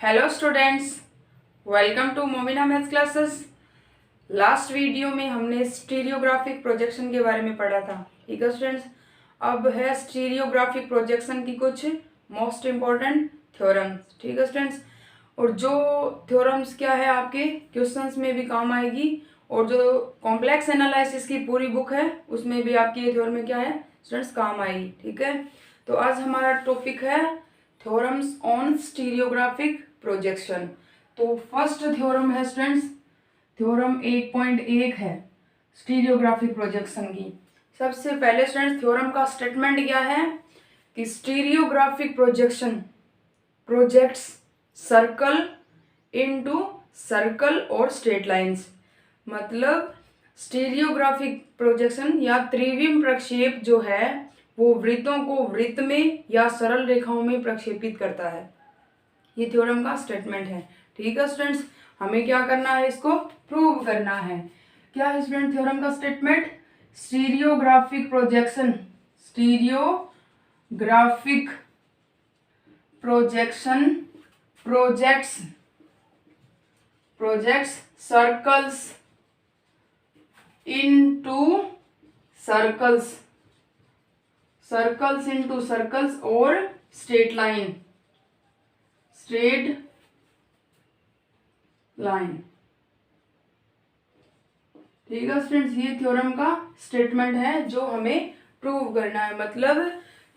Hello students, welcome to Momina maths classes. Last video में हमने stereographic projection के बारे में पढ़ा था। ठीक है स्टूडेंट्स, अब है स्टीरियोग्राफिक प्रोजेक्शन की कुछ मोस्ट इम्पॉर्टेंट थ्योरम्स। ठीक है स्टूडेंट्स, और जो थ्योरम्स क्या है आपके क्वेश्चंस में भी काम आएगी, और जो कॉम्प्लेक्स एनालिसिस की पूरी बुक है उसमें भी आपकी ये थ्योरम क्या है स्टूडेंट्स काम आएगी। ठीक है, तो आज हमारा टॉपिक है थ्योरम्स ऑन स्टीरियोग्राफिक प्रोजेक्शन। तो फर्स्ट थ्योरम है स्टूडेंट्स, थ्योरम 1.1 है स्टीरियोग्राफिक प्रोजेक्शन की। सबसे पहले स्टूडेंट्स थ्योरम का स्टेटमेंट क्या है कि stereographic projection projects circle into circle और स्ट्रेट लाइंस। मतलब स्टीरियोग्राफिक प्रोजेक्शन या त्रिविम प्रक्षेप जो है वो वृत्तों को वृत्त में या सरल रेखाओं में प्रक्षेपित करता है। ये थ्योरम का स्टेटमेंट है। ठीक है स्टूडेंट्स, हमें क्या करना है, इसको प्रूव करना है। क्या है स्टूडेंट थ्योरम का statement? Stereographic projection, stereographic projection projects circles into circles into circles और straight line। ठीक है स्टूडेंट्स, ये थ्योरम का स्टेटमेंट है जो हमें प्रूव करना है। मतलब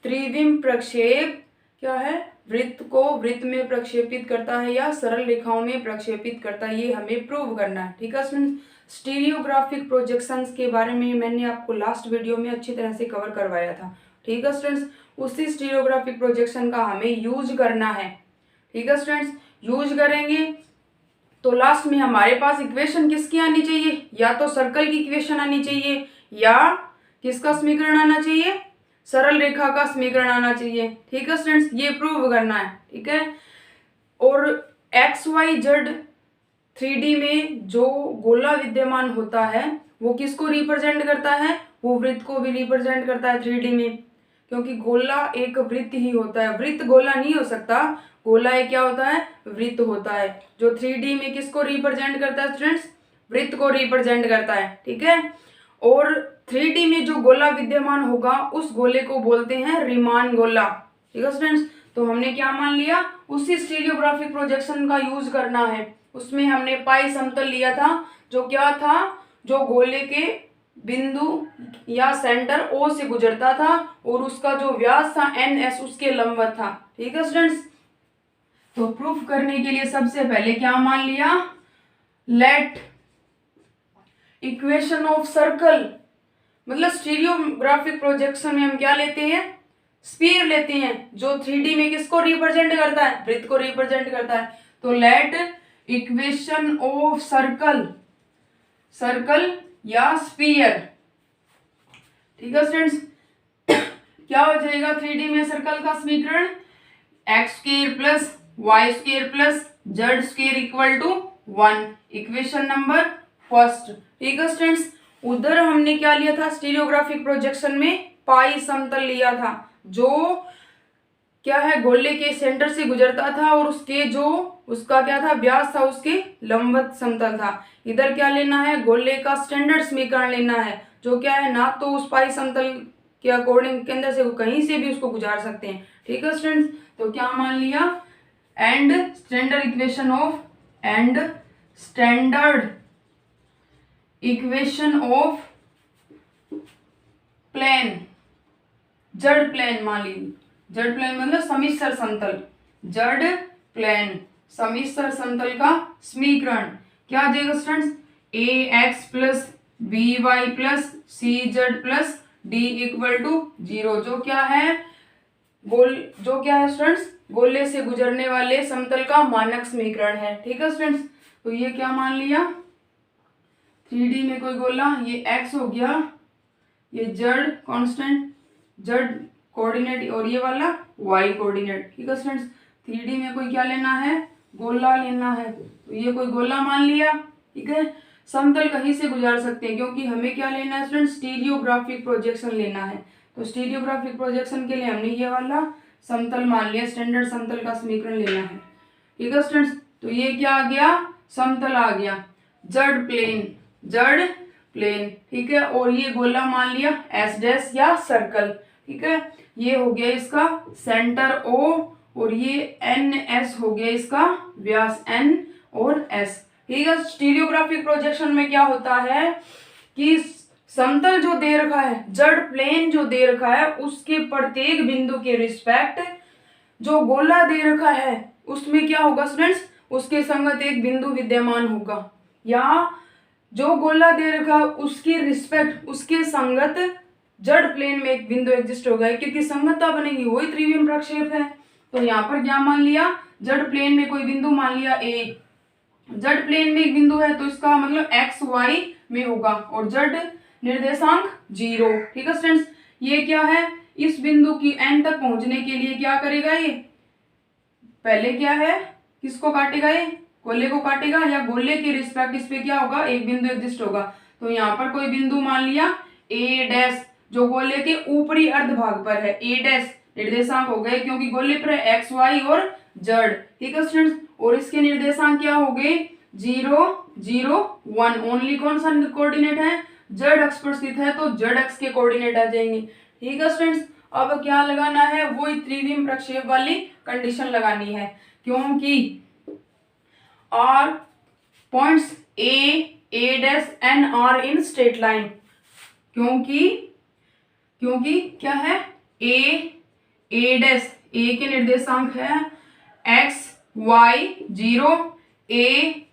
त्रिविम प्रक्षेप क्या है, वृत्त को वृत्त में प्रक्षेपित करता है या सरल रेखाओं में प्रक्षेपित करता है, ये हमें प्रूव करना है। ठीक है स्टूडेंट्स, स्टीरियोग्राफिक प्रोजेक्शंस के बारे में मैंने आपको लास्ट वीडियो में अच्छी तरह से कवर करवाया था। ठीक है स्टूडेंट्स, उसी स्टीरियोग्राफिक प्रोजेक्शन का हमें यूज करना है। ठीक है स्टूडेंट्स, यूज करेंगे तो लास्ट में हमारे पास इक्वेशन किसकी आनी चाहिए, या तो सर्कल की इक्वेशन आनी चाहिए या किसका समीकरण आना चाहिए, सरल रेखा का समीकरण आना चाहिए। ठीक है स्टूडेंट्स, ये प्रूव करना है। ठीक है, और XYZ 3D में जो गोला विद्यमान होता है वो किसको रिप्रेजेंट करता है, वो वृत्त को भी रिप्रेजेंट करता है 3D में, क्योंकि गोला एक वृत्त ही होता है, वृत्त गोला नहीं हो सकता। गोला एक क्या होता है, वृत्त होता है, जो 3D में किसको रिप्रेजेंट करता है स्टूडेंट्स, वृत्त को रिप्रेजेंट करता है। ठीक है, और 3D में जो गोला विद्यमान होगा उस गोले को बोलते हैं रीमान गोला। ठीक है स्टूडेंट्स, तो हमने क्या मान लिया, उसी स्टीरियोग्राफिक प्रोजेक्शन का यूज करना है। उसमें हमने पाई समतल लिया था, जो क्या था, जो गोले के बिंदु या सेंटर O से गुजरता था और उसका जो व्यास था NS उसके लंबवत था। ठीक है स्टूडेंट्स, तो प्रूफ करने के लिए सबसे पहले क्या मान लिया, लेट इक्वेशन ऑफ सर्कल, मतलब स्टीरियोग्राफिक प्रोजेक्शन में हम क्या लेते हैं, स्फीयर लेते हैं, जो 3D में किसको रिप्रेजेंट करता है, वृत्त को रिप्रेजेंट करता है। तो लेट इक्वेशन ऑफ सर्कल या स्फीयर। ठीक है स्टूडेंट्स, क्या हो जाएगा 3D में सर्कल का समीकरण, x² plus y² plus z² equal to 1, equation number first. ठीक है स्टूडेंट्स, उधर हमने क्या लिया था, स्टीरियोग्राफिक प्रोजेक्शन में पाई समतल लिया था, जो क्या है गोले के सेंटर से गुजरता था और उसके जो उसका क्या था, व्यास था, उसके लंबवत समतल था। इधर क्या लेना है, गोले का स्टैंडर्ड समीकरण लेना है, जो क्या है ना तो उस पाई समतल के अकॉर्डिंग के अंदर से कहीं से भी उसको गुजार सकते हैं। ठीक है स्टूडेंट्स, तो क्या मान लिया, and standard equation of plane, जड़ प्लेन मान लीजिए, जड़ प्लेन मतलब समिश्र समतल, जड़ प्लेन समिश्र समतल का समीकरण क्या आ जाएगा students, ax plus by plus cz plus d equal to 0, जो क्या है स्टूडेंट्स, गोले से गुजरने वाले समतल का मानक समीकरण है। ठीक है स्टूडेंट्स, तो ये क्या मान लिया, 3D में कोई गोला, ये x हो गया, ये जड़ कांस्टेंट जड़ कोऑर्डिनेट और ये वाला y कोऑर्डिनेट। ठीक है स्टूडेंट्स, 3D में कोई क्या लेना है, गोला लेना है, तो ये कोई गोला मान लिया। ठीक है, समतल कहीं से गुजार सकते हैं, क्योंकि हमें क्या लेना है स्टूडेंट, स्टीरियोग्राफिक प्रोजेक्शन लेना है। तो स्टीरियोग्राफिक प्रोजेक्शन के लिए हमने ये वाला समतल मान लिया, स्टैंडर्ड समतल का समीकरण लेना है। ठीक है स्टूडेंट्स। तो ये क्या आ गया, समतल आ गया, जड़ प्लेन, जड़ प्लेन, ठीक है। और ये गोला मान लिया एस डैश या सर्कल, ठीक है। ये हो गया इसका सेंटर ओ, और ये एन एस हो गया इसका व्यास एन और एस, ठीक है। स्टीरियोग्राफिक प्रोजेक्शन में क्या होता है कि समतल जो दे रखा है, जड़ प्लेन जो दे रखा है, उसके प्रत्येक बिंदु के रिस्पेक्ट जो गोला दे रखा है उसमें क्या होगा स्टूडेंट्स, उसके संगत एक बिंदु विद्यमान होगा, या जो गोला दे रखा उसके रिस्पेक्ट उसके संगत जड़ प्लेन में एक बिंदु एग्जिस्ट होगा, क्योंकि संगतता बनेगी, वही त्रिविम प्रक्षेप है। तो यहाँ पर क्या मान लिया, जड़ प्लेन में कोई बिंदु मान लिया ए, जड़ प्लेन में एक बिंदु है तो इसका मतलब एक्स वाई में होगा, और जड़ निर्देशांक 0, ठीक है स्टूडेंट्स। ये क्या है, इस बिंदु की एन तक पहुंचने के लिए क्या करेगा, ये पहले क्या है, किसको काटेगा, ये गोले को काटेगा, या गोले के रिस्पेक्ट इस पे क्या होगा, एक बिंदु एग्जिस्ट होगा। तो यहाँ पर कोई बिंदु मान लिया ए डैश, जो गोले के ऊपरी अर्ध भाग पर है, ए डैश निर्देशांक हो गए क्योंकि गोले पर एक्स वाई और जड़, ठीक है स्टूडेंट्स। और इसके निर्देशांक क्या हो गए, 0 0 1, ओनली कौन सा कोऑर्डिनेट है, जड़ अक्ष पर स्थित है तो जड़ अक्ष के कोऑर्डिनेट आ जाएंगे, ठीक है स्टूडेंट्स। अब क्या लगाना है, वो त्रिविम प्रक्षेप वाली कंडीशन लगानी है, क्योंकि are points A dash N are in straight line, क्योंकि क्या है, ए डैश, ए के निर्देशांक है X Y 0, A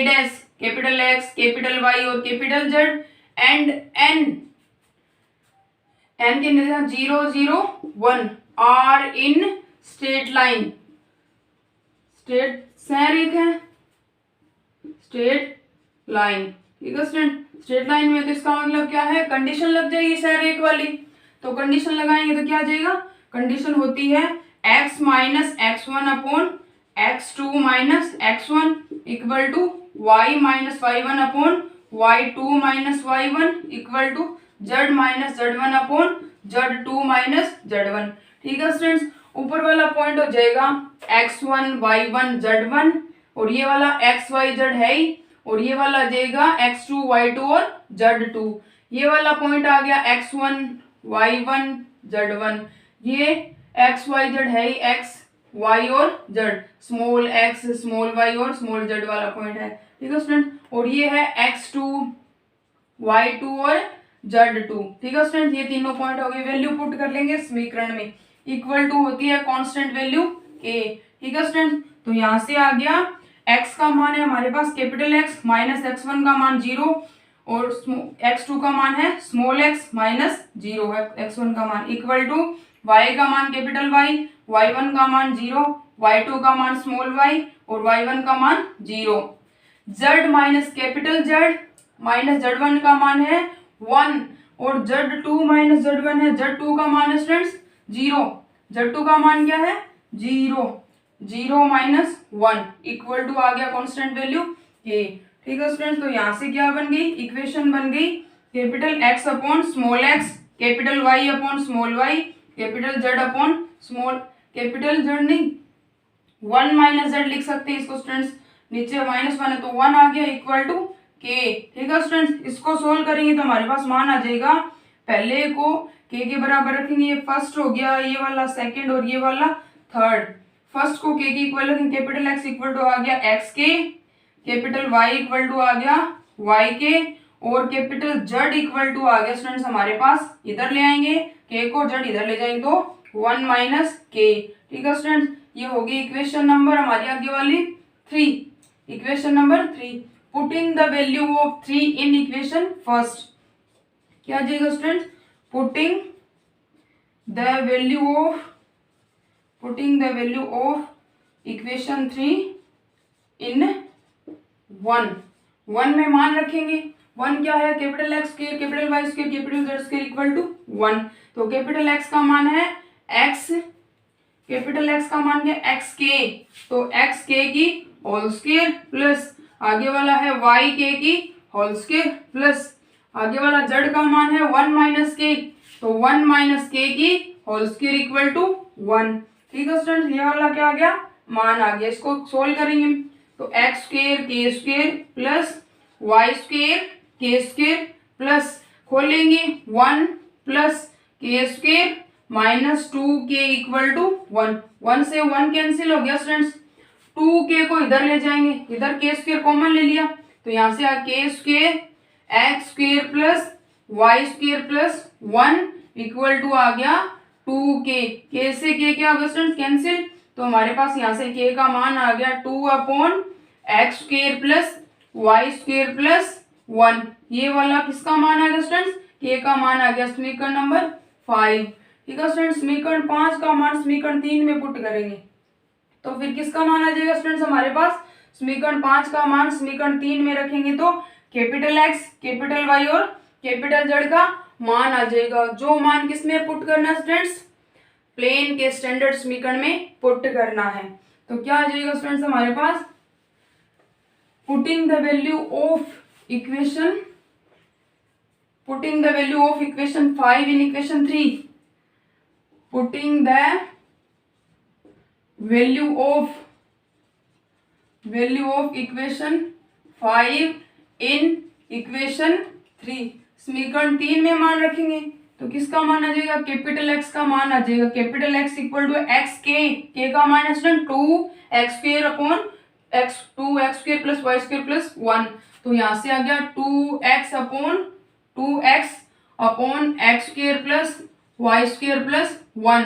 dash capital X capital Y और कैपिटल जेड, एंड एन के निर्देशांक 0 0 1 are in straight line, straight संरेख है, स्ट्रेट लाइन, ठीक है स्टूडेंट। स्ट्रेट लाइन में तो इसका मतलब क्या है, कंडीशन लग जाएगी संरेख वाली, तो कंडीशन लगाएंगे तो क्या आ जाएगा, कंडीशन होती है x minus x1 upon x2 minus x1 equal to y minus y1 upon y2 minus y1 equal to z minus z1 upon z2 minus z1, ठीक है स्टूडेंट्स। ऊपर वाला पॉइंट हो जाएगा x1 y1 z1, और ये वाला x y z है ही, और ये वाला आ जाएगा x2 y2 और z2, ये वाला पॉइंट आ गया x1 y1 z1, ये x y z है ही, x y और z, small x small y और स्मॉल z वाला पॉइंट है, ठीक है स्टूडेंट। और ये है x2 y2 और z2, ठीक है स्टूडेंट। ये तीनों पॉइंट हो गए, वैल्यू पुट कर लेंगे समीकरण में, इक्वल टू होती है कांस्टेंट वैल्यू a, ठीक है स्टूडेंट। तो यहाँ से आ गया x का मान है हमारे पास कैपिटल X माइनस x1 का मान 0, और x2 का मान है स्मॉल x माइनस 0 है x1 का मान, इक्वल टू y का मान कैपिटल Y, y1 का मान 0, y2 का मान स्मॉल y और y1 का मान 0, z minus capital Z minus z1 का मान है 1, और z2 माइनस z1 है, z2 का मान है स्टूडेंट्स 0, z2 का मान क्या है 0, 0 माइनस 1 इक्वल टू आ गया कांस्टेंट वैल्यू a, ठीक है स्टूडेंट्स। तो यहाँ से क्या बन गई, इक्वेशन बन गई capital X upon small x, capital Y upon small y, capital Z upon small capital Z नहीं 1 माइनस Z लिख सकते हैं इसको स्टूडेंट्स, नीचे -1 है तो 1 आ गया इक्वल टू k, ठीक है स्टूडेंट्स। इसको सोल्व करेंगे तो हमारे पास मान आ जाएगा, पहले को k के बराबर रखेंगे, ये फर्स्ट हो गया, ये वाला सेकंड और ये वाला थर्ड। फर्स्ट को k के इक्वल रखेंगे, कैपिटल X इक्वल टू आ गया x के, कैपिटल Y इक्वल टू आ गया y के, और कैपिटल Z इक्वल टू आ गया स्टूडेंट्स हमारे पास, इधर ले आएंगे k को, Z इधर ले जाएंगे तो 1 माइनस k, ठीक है स्टूडेंट्स। ये होगी इक्वेशन नंबर हमारी आगे वाली 3, equation number 3। Putting the value of 3 in equation first, क्या आ जाएगा students, putting the value of equation 3 इन 1 में मान रखेंगे, 1 क्या है, कैपिटल X के कैपिटल Y के कैपिटल Z के इक्वल टू 1, तो कैपिटल X का मान है x, कैपिटल X का मान है x के, तो x के की होल स्क्वायर प्लस आगे वाला है y के की होल स्क्वायर प्लस आगे वाला Z का मान है 1 माइनस के, तो 1 माइनस के की होल स्क्वायर इक्वल टू 1, ठीक है स्टूडेंट्स। ये वाला क्या आ गया मान आ गया। इसको सोल्व करेंगे तो एक्स स्क्वेयर के स्क्वेयर प्लस वाई स्क्वेयर के स्क्वेयर प्लस खोलेंगे 1 प्लस के square minus 2k equal to 1। 1 से 1 कैंसिल हो गया स्टूडेंट्स। 2k को इधर ले जाएंगे, इधर के स्क्वेयर कॉमन ले लिया तो यहाँ से आ के square X square plus Y square plus 1 equal to आ गया 2k। के से के क्या होगा स्टूडेंट्स कैंसिल, तो हमारे पास यहाँ से k का मान आ गया 2 upon x square plus Y square plus 1। ये वाला किसका मान आ गया स्टूडेंट्स, k का मान आ गया समीकरण नंबर 5। ठीक है स्टूडेंट्स, समीकरण 5 का मान समीकरण 3 में पुट करेंगे तो फिर किसका मान आ जाएगा स्टूडेंट्स हमारे पास, समीकरण 5 का मान समीकरण 3 में रखेंगे तो कैपिटल एक्स कैपिटल वाई और कैपिटल जेड का मान आ जाएगा। जो मान किस में पुट करना है स्टूडेंट्स, प्लेन के स्टैंडर्ड समीकरण में पुट करना है। तो क्या आ जाएगा स्टूडेंट्स हमारे पास, putting the value of equation 5 in equation 3, putting the value of equation 5 in equation 3। समीकरण 3 में मान रखेंगे तो किसका मान आ जाएगा, कैपिटल एक्स का मान आ जाएगा। Capital x equal to x के का मान है student 2x square upon x 2x square plus Y square plus 1। तो यहाँ से आ गया 2x upon x square plus Y square plus 1।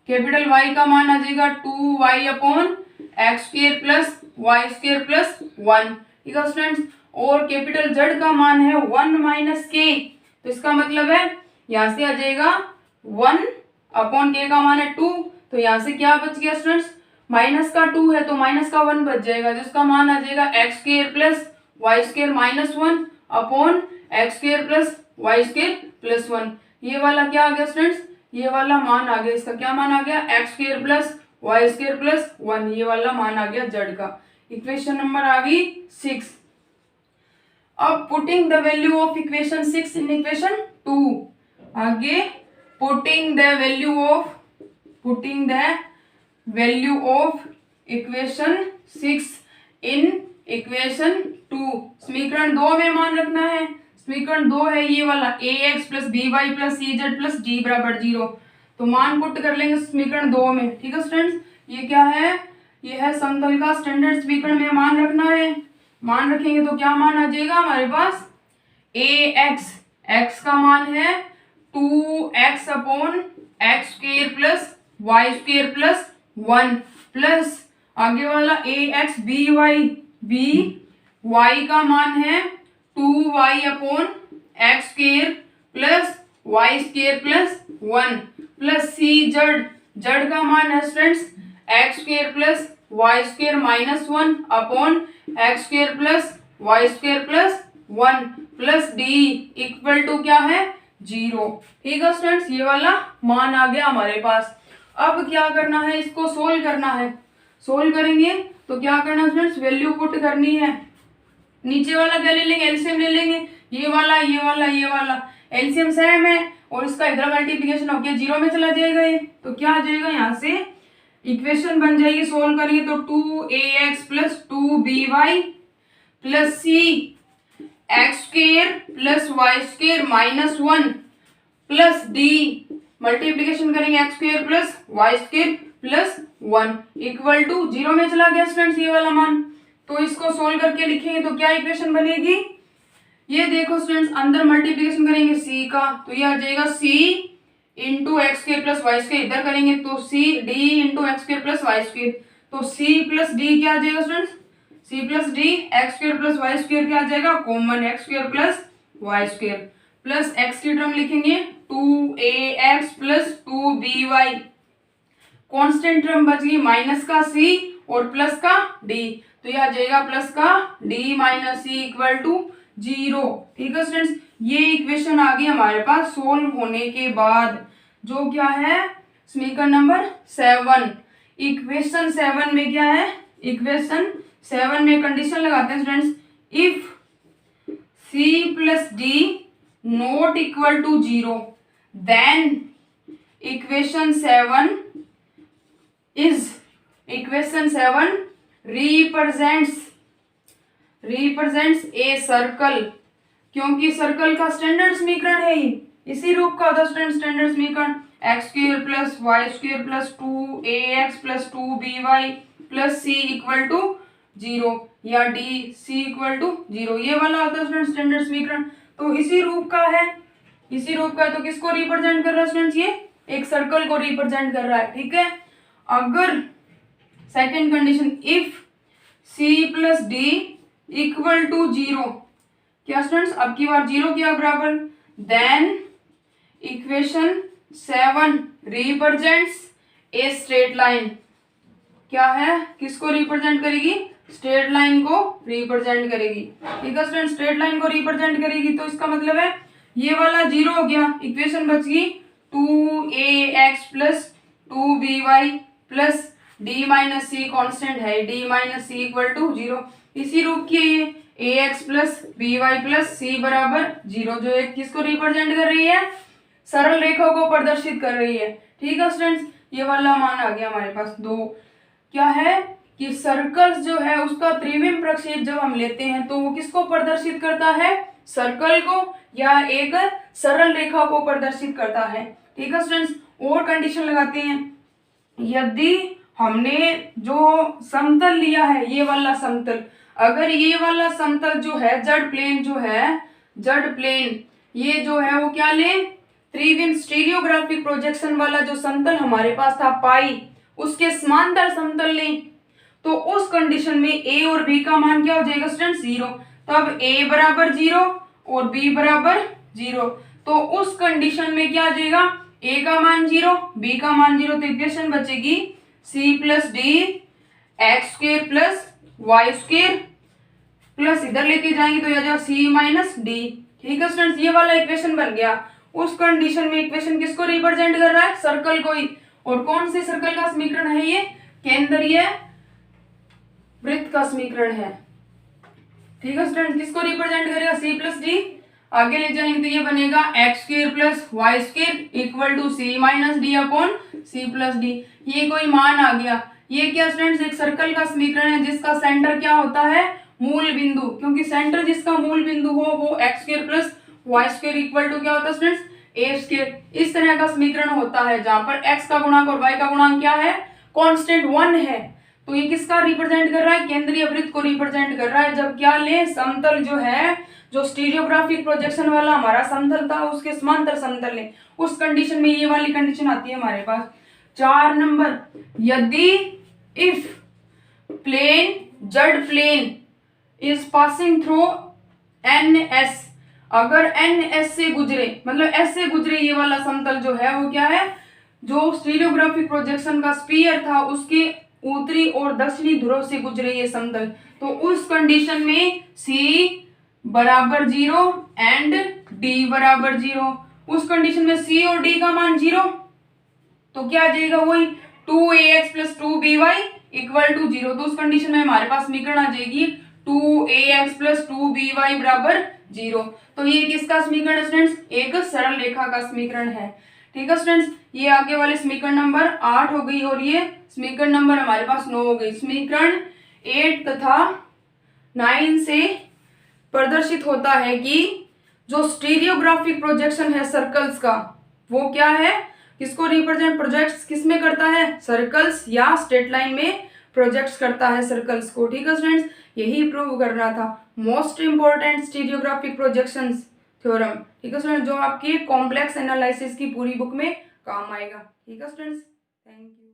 Capital y का मान आ जाएगा 2y upon x square plus Y square plus 1। ठीक है स्टूडेंट्स, और कैपिटल z का मान है 1 माइनस k। तो इसका मतलब है यहाँ से आ जाएगा 1 अपॉन k का मान है 2। तो यहाँ से क्या बच गया स्टूडेंट्स, माइनस का 2 है तो माइनस का 1 बच जाएगा, जिसका मान आ जाएगा x square plus Y square minus 1 upon x square plus Y square plus 1। ये वाला क्या आ गया स्टूडेंट्स, ये वाला मान आ गया, इसका क्या मान आ गया x square plus Y square plus 1। ये वाला मान आ गया जेड का। इक्वेशन नंबर आ गई 6। अब putting the value of equation 6 in equation 2, आगे putting the value of equation 6 in equation 2। समीकरण 2 में मान रखना है। समीकरण 2 है ये वाला ax plus B Y plus C Z plus D बराबर 0। तो मान पुट कर लेंगे समीकरण 2 में। ठीक है स्टूडेंट्स, ये क्या है, ये है समतल का स्टैंडर्ड समीकरण में मान रखना है। मान रखेंगे तो क्या मान आ जाएगा हमारे पास, x का मान है 2x upon x square plus Y square plus 1 plus आगे वाला ax by का मान है 2y upon x square plus Y square plus 1 plus C Z का मान है students X square plus Y square minus 1 upon x square plus Y square plus 1 plus D equal to क्या है 0। ठीक है स्टूडेंट्स, ये वाला मान आ गया हमारे पास। अब क्या करना है, इसको सोल्व करना है। सोल्व करेंगे तो क्या करना है स्टूडेंट्स, वैल्यू पुट करनी है। नीचे वाला क्या ले लेंगे, एलसीएम ले लेंगे। ये वाला एलसीएम सेम है और इसका इधर मल्टीप्लिकेशन होकर 0 में चला जाएगा ये। तो क्या आ जाएगा, यहाँ से इक्वेशन बन जाएगी, सोल्व करेंगे तो 2ax plus 2by plus C X square plus Y square minus 1 plus D multiplication करेंगे X square plus Y square plus 1 equal to 0 में चला गया स्टूडेंट्स ये वाला मान। तो इसको सोल्व करके लिखेंगे तो क्या इक्वेशन बनेगी, ये देखो स्टूडेंट्स, अंदर मल्टीप्लिकेशन करेंगे c का तो ये आ जाएगा c into x square plus Y square, इधर करेंगे तो c d into x square plus Y square. तो c प्लस डी क्या आ जाएगा students, c plus D x square plus Y square क्या आ जाएगा, common x square plus Y square plus x की टर्म लिखेंगे 2ax plus 2by, constant term बच गई माइनस का c और प्लस का d। तो यह आ जाएगा प्लस का d minus C equal to 0। ठीक है स्टूडेंट्स, ये इक्वेशन आ गई हमारे पास सोल्व होने के बाद, जो क्या है समीकरण नंबर 7। इक्वेशन 7 में क्या है, इक्वेशन 7 में कंडीशन लगाते हैं students, if c plus d not equal to 0 then equation 7 is equation 7 represents a circle, क्योंकि सर्कल का स्टैंडर्ड समीकरण है ही, इसी रूप का होता है स्टैंडर्ड समीकरण x square plus Y square plus 2ax plus 2by plus C equal to 0 या डी सी इक्वल टू 0, ये वाला होता है स्टैंडर्ड समीकरण। तो इसी रूप का है, तो किसको रिप्रेजेंट कर रहा है स्टूडेंट्स, ये एक सर्कल को रिप्रेजेंट कर रहा है, ठीक है। अगर second condition if C plus D equal to 0, क्या स्टूडेंट्स अब की बार 0 क्या बराबर, then equation 7 represents a straight line, क्या है, किसको रिप्रेजेंट करेगी, स्ट्रेट लाइन को रिप्रेजेंट करेगी, ठीक है स्टूडेंट, स्ट्रेट लाइन को रिप्रेजेंट करेगी। तो इसका मतलब है ये वाला 0 हो गया, इक्वेशन बच गई 2ax plus 2by plus D minus C constant है, D minus C equal to 0, इसी रूप की है ये ax plus by plus C बराबर 0, जो एक किसको रिप्रेजेंट कर रही है, सरल रेखा को प्रदर्शित कर रही है, ठीक है स्टूडेंट्स। ये वाला मान आ गया हमारे पास 2। क्या है कि सर्कल्स जो है उसका त्रिविम प्रक्षेप जब हम लेते हैं तो वो किसको प्रदर्शित करता है, सर्कल को या एक सरल रेखा को प्रदर्शित करता है, ठीक है स्टूडेंट्स। और कंडीशन लगाते हैं, यदि हमने जो समतल लिया है ये वाला समतल, अगर ये वाला समतल जो है जड़ प्लेन ये जो है वो क्या ले, त्रिविम स्टीरियोग्राफिक प्रोजेक्शन वाला जो समतल हमारे पास था पाई, उसके समांतर समतल लें, तो उस कंडीशन में a और b का मान क्या हो जाएगा स्टूडेंट 0, तब a बराबर 0 और b बराबर 0, तो उस कंडीशन में क्या आ जाएगा, a का मान 0 b का मान 0, तो इक्वेशन बचेगी c plus D x square plus Y square plus इधर लेके जाएंगे तो यह जाएगा c माइनस डी, ठीक है स्टूडेंट्स, ये वाला इक्वेशन बन गया। उस कंडीशन में इक्वेशन किसको रिप्रेजेंट कर रहा है, सर्कल को ही, और कौन से सर्कल का समीकरण है ये, केंद्रीय वृत्त का समीकरण है, ठीक है स्टूडेंट। किसको रिप्रेजेंट करेगा, सी प्लस डी, आगे ले जाएंगे तो ये बनेगा x square plus Y square equal to C minus D upon C plus D, ये कोई मान आ गया। ये क्या स्टूडेंट्स, एक सर्कल का समीकरण है जिसका सेंटर क्या होता है, मूल बिंदु, क्योंकि सेंटर जिसका मूल बिंदु हो वो x square plus Y square equal to क्या होता है स्टूडेंट्स, ए स्क्वायर। इस तरह का समीकरण होता है जहां पर एक्स का गुणांक और वाई का गुणांक क्या है, कांस्टेंट 1 है, तो ये किसका रिप्रेजेंट कर रहा है, केंद्रीय वृत्त को रिप्रेजेंट कर रहा है। जब क्या ले, समतल जो है, जो स्टीरियोग्राफिक प्रोजेक्शन वाला हमारा समतल था उसके समांतर समतल ले, उस कंडीशन में ये वाली कंडीशन आती है हमारे पास। 4 नंबर, यदि इफ जड़ plane is passing through NS, अगर NS से गुजरे, मतलब S से गुजरे ये वाला समतल जो है वो क्या है, जो स्टीरियोग्राफिक प्रोजेक्शन का स्फीयर था उसके उत्तरी और दक्षिणी ध्रुव से गुजरे ये समतल, तो उस कंडीशन में C बराबर 0 एंड D बराबर 0, उस कंडीशन में C और D का मान 0, तो क्या आ जाएगा, वही 2ax plus 2by equal to 0, तो उस कंडीशन में हमारे पास समीकरण आ जाएगी 2ax प्लस 2by बराबर 0। तो ये किसका समीकरण है स्टूडेंट्स, एक सरल रेखा का समीकरण है, ठीक है स्टूडेंट्स। ये आगे वाले समीकरण नंबर 8 हो गई और ये समीकरण नंबर हमारे पास 9 हो गई। समीकरण 8 तथा 9 से प्रदर्शित होता है कि जो स्टीरियोग्राफिक प्रोजेक्शन है सर्कल्स का वो क्या है, किसको रिप्रेजेंट प्रोजेक्ट्स किस में करता है, सर्कल्स या स्ट्रेट लाइन में प्रोजेक्ट्स करता है सर्कल्स को, ठीक है स्टूडेंट्स। यही प्रूव करना था, most important stereographic projections theorem, ठीक है स्टूडेंट, जो आपकी कॉम्प्लेक्स एनालिसिस की पूरी बुक में काम आएगा, ठीक है स्टूडेंट्स। Thank you.